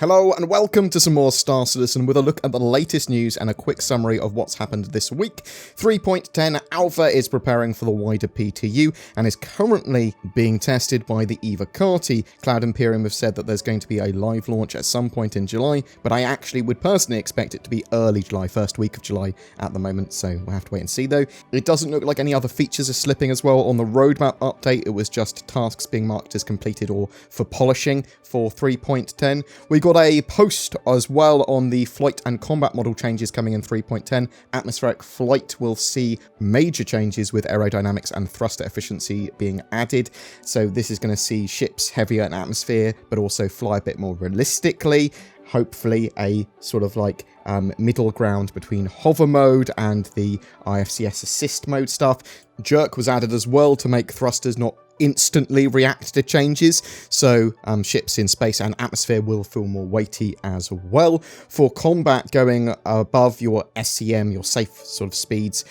Hello and welcome to some more Star Citizen with a look at the latest news and a quick summary of what's happened this week. 3.10 Alpha is preparing for the wider PTU and is currently being tested by the Evocati. Cloud Imperium have said that there's going to be a live launch at some point in July, but I actually would personally expect it to be early July, first week of July at the moment, so we'll have to wait and see though. It doesn't look like any other features are slipping as well. On the roadmap update, it was just tasks being marked as completed or for polishing for 3.10. We got a post as well on the flight and combat model changes coming in 3.10. Atmospheric flight will see major changes with aerodynamics and thruster efficiency being added. So this is going to see ships heavier in atmosphere, but also fly a bit more realistically. Hopefully a sort of like middle ground between hover mode and the IFCS assist mode stuff. Jerk was added as well to make thrusters not instantly react to changes, so ships in space and atmosphere will feel more weighty as well. For combat, going above your SCM, your safe sort of speeds,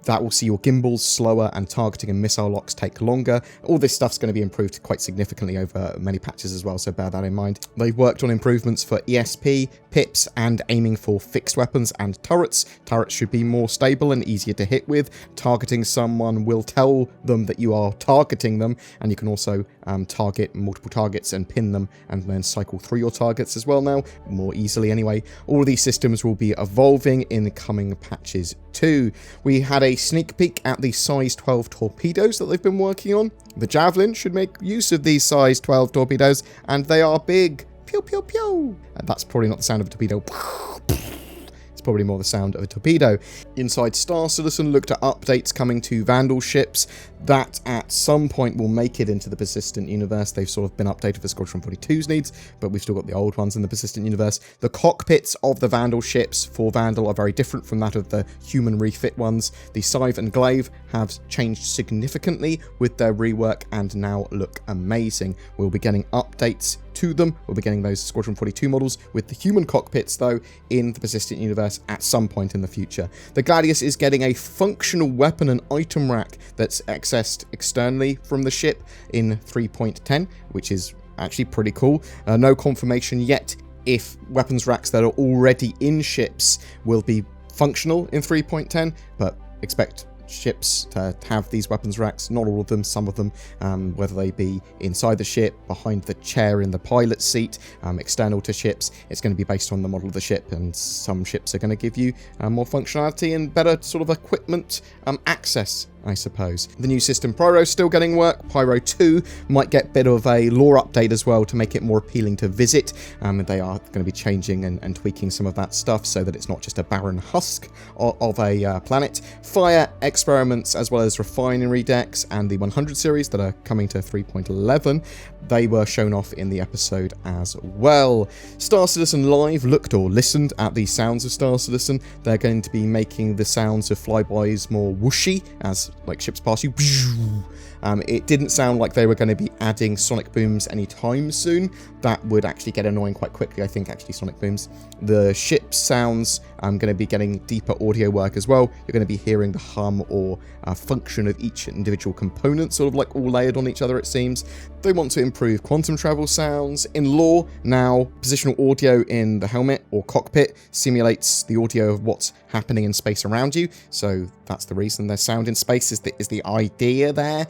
that will see your gimbals slower and targeting and missile locks take longer. All this stuff's going to be improved quite significantly over many patches as well, so bear that in mind. They've worked on improvements for ESP, pips, and aiming for fixed weapons and turrets. Turrets should be more stable and easier to hit with. Targeting someone will tell them that you are targeting them, and you can also target multiple targets and pin them and then cycle through your targets as well now, more easily anyway. All of these systems will be evolving in the coming patches too. We had a sneak peek at the size 12 torpedoes that they've been working on. The Javelin should make use of these size 12 torpedoes, and they are big. Pew, pew, pew. And that's probably not the sound of a torpedo. It's probably more the sound of a torpedo. Inside Star Citizen looked at updates coming to Vanduul ships that at some point will make it into the persistent universe. They've sort of been updated for Squadron 42's needs, but we've still got the old ones in the persistent universe. The cockpits of the Vanduul ships for Vanduul are very different from that of the human refit ones. The Scythe and Glaive have changed significantly with their rework and now look amazing. We'll be getting updates to them. We'll be getting those Squadron 42 models with the human cockpits though in the persistent universe at some point in the future. The Gladius is getting a functional weapon and item rack that's accessed externally from the ship in 3.10, which is actually pretty cool. No confirmation yet if weapons racks that are already in ships will be functional in 3.10, but expect ships to have these weapons racks. Not all of them, some of them, whether they be inside the ship, behind the chair in the pilot's seat, external to ships. It's going to be based on the model of the ship, and some ships are going to give you more functionality and better sort of equipment access, I suppose. The new system Pyro's still getting work. Pyro 2 might get a bit of a lore update as well to make it more appealing to visit. They are going to be changing and tweaking some of that stuff so that it's not just a barren husk of a planet. Fire experiments as well as refinery decks and the 100 series that are coming to 3.11. They were shown off in the episode as well. Star Citizen Live looked or listened at the sounds of Star Citizen. They're going to be making the sounds of flybys more whooshy as like ships pass you. It didn't sound like they were going to be adding sonic booms anytime soon. That would actually get annoying quite quickly, I think, actually, sonic booms. The ship sounds going to be getting deeper audio work as well. You're going to be hearing the hum or function of each individual component, sort of like all layered on each other, it seems. They want to improve quantum travel sounds. In lore, now, positional audio in the helmet or cockpit simulates the audio of what's happening in space around you. So that's the reason there's sound in space is the idea there.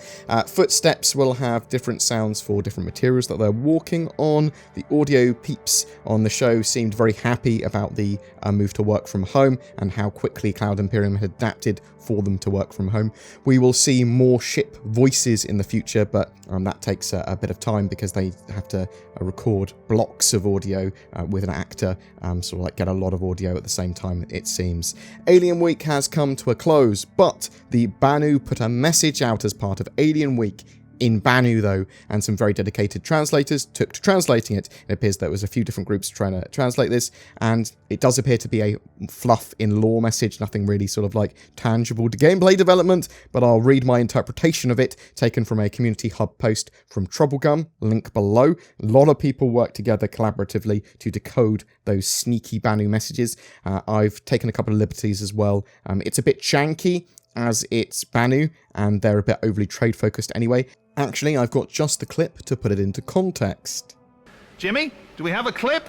Footsteps will have different sounds for different materials that they're walking on. The audio peeps on the show seemed very happy about the move to work from home and how quickly Cloud Imperium had adapted for them to work from home. We will see more ship voices in the future, but that takes a bit of time because they have to record blocks of audio with an actor, sort of like get a lot of audio at the same time, it seems. Alien Week has come to a close, but the Banu put a message out as part of Alien Week in Banu though, and some very dedicated translators took to translating it. It appears there was a few different groups trying to translate this, and it does appear to be a fluff in lore message, nothing really sort of like tangible to gameplay development, but I'll read my interpretation of it, taken from a community hub post from Troublegum, link below. A lot of people work together collaboratively to decode those sneaky Banu messages. I've taken a couple of liberties as well. It's a bit janky, as it's Banu, and they're a bit overly trade-focused anyway. Actually, I've got just the clip to put it into context. Jimmy, do we have a clip?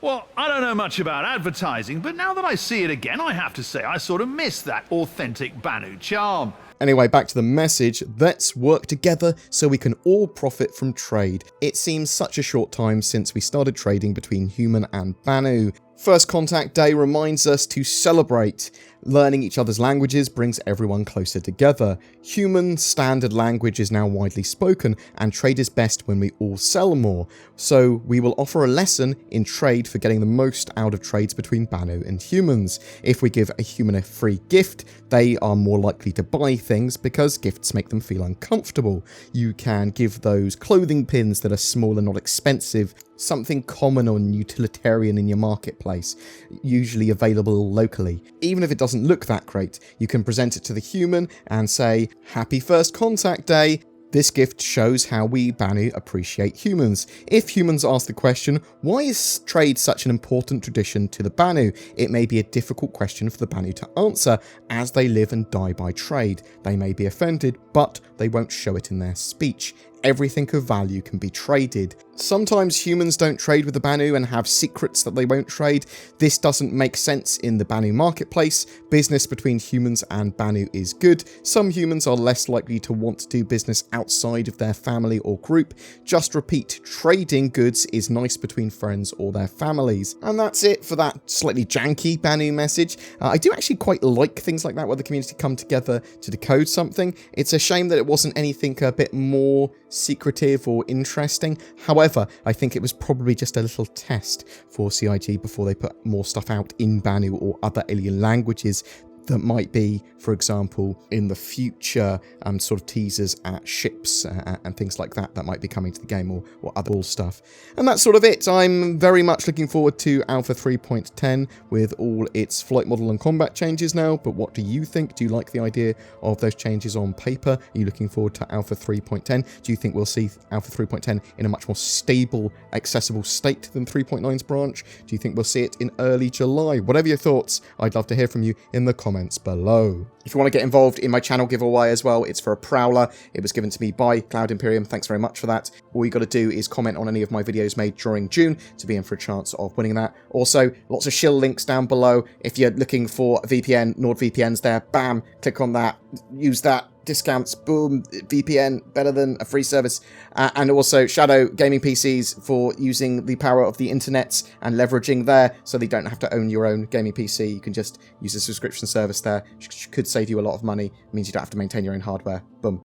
Well, I don't know much about advertising, but now that I see it again, I have to say I sort of miss that authentic Banu charm. Anyway, back to the message. Let's work together so we can all profit from trade. It seems such a short time since we started trading between human and Banu. First Contact Day reminds us to celebrate. Learning each other's languages brings everyone closer together. Human standard language is now widely spoken, and trade is best when we all sell more. So we will offer a lesson in trade for getting the most out of trades between Banu and humans. If we give a human a free gift, they are more likely to buy things because gifts make them feel uncomfortable. You can give those clothing pins that are small and not expensive, something common or utilitarian in your marketplace, usually available locally. Even if it doesn't look that great, you can present it to the human and say, "Happy First Contact Day." This gift shows how we Banu appreciate humans. If humans ask the question, why is trade such an important tradition to the Banu? It may be a difficult question for the Banu to answer, as they live and die by trade. They may be offended, but they won't show it in their speech. Everything of value can be traded. Sometimes humans don't trade with the Banu and have secrets that they won't trade. This doesn't make sense in the Banu marketplace. Business between humans and Banu is good. Some humans are less likely to want to do business outside of their family or group. Just repeat, trading goods is nice between friends or their families. And that's it for that slightly janky Banu message. I do actually quite like things like that where the community come together to decode something. It's a shame that it wasn't anything a bit more secretive or interesting. However, I think it was probably just a little test for CIG before they put more stuff out in Banu or other alien languages that might be, for example, in the future, sort of teasers at ships and things like that that might be coming to the game, or other cool stuff. And that's sort of it. I'm very much looking forward to Alpha 3.10 with all its flight model and combat changes now, but what do you think? Do you like the idea of those changes on paper? Are you looking forward to Alpha 3.10? Do you think we'll see Alpha 3.10 in a much more stable, accessible state than 3.9's branch? Do you think we'll see it in early July? Whatever your thoughts, I'd love to hear from you in the comments below. If you want to get involved in my channel giveaway as well, it's for a Prowler. It was given to me by Cloud Imperium. Thanks very much for that. All you got to do is comment on any of my videos made during June to be in for a chance of winning that. Also, lots of shill links down below. If you're looking for a VPN, NordVPN's there. Bam, click on that. Use that. Discounts, boom, VPN, better than a free service. And also Shadow Gaming PCs for using the power of the internet and leveraging there, so they don't have to own your own gaming PC. You can just use a subscription service there, which could save you a lot of money. It means you don't have to maintain your own hardware. Boom.